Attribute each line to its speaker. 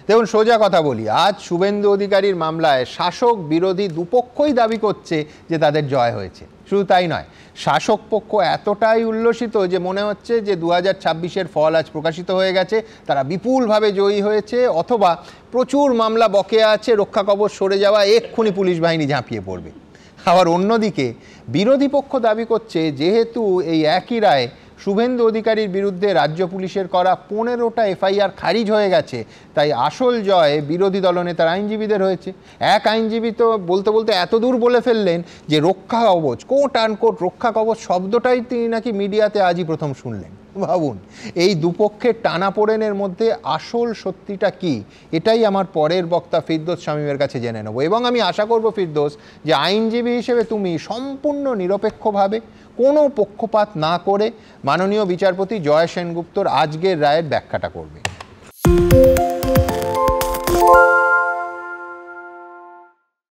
Speaker 1: দেখুন, সোজা কথা বলি, আজ শুভেন্দু অধিকারীর মামলায় শাসক বিরোধী দুপক্ষই দাবি করছে যে তাদের জয় হয়েছে। শুধু তাই নয়, শাসক পক্ষ এতটাই উল্লসিত যে মনে হচ্ছে যে 2026-এর ফল আজ প্রকাশিত হয়ে গেছে, তারা বিপুলভাবে জয়ী হয়েছে, অথবা প্রচুর মামলা বকেয়া আছে, রক্ষা কবচ সরে যাওয়া, এক্ষুনি পুলিশ বাহিনী ঝাঁপিয়ে পড়বে। আবার অন্যদিকে বিরোধী পক্ষ দাবি করছে যেহেতু এই একই রায় শুভেন্দু অধিকারীর বিরুদ্ধে রাজ্য পুলিশের করা 15টা এফআইআর খারিজ হয়ে গেছে, তাই আসল জয় বিরোধী দলনেতার আইনজীবীদের হয়েছে। এক আইনজীবী তো বলতে বলতে এত দূর বলে ফেললেন যে রক্ষা কবচ, কোট আনকোট রক্ষা কবচ শব্দটাই তিনি নাকি মিডিয়াতে আজই প্রথম শুনলেন। ভাবুন, এই দুপক্ষের টানাপোড়েনের মধ্যে আসল সত্যিটা কি, এটাই আমার পরের বক্তা ফিরদৌস শামীমের কাছে জেনে নেব। এবং আমি আশা করব ফিরদৌস, যে আইনজীবী হিসেবে তুমি সম্পূর্ণ নিরপেক্ষভাবে, কোনো পক্ষপাত না করে মাননীয় বিচারপতি জয় সেনগুপ্তর আজকের রায়ের ব্যাখ্যাটা করবে।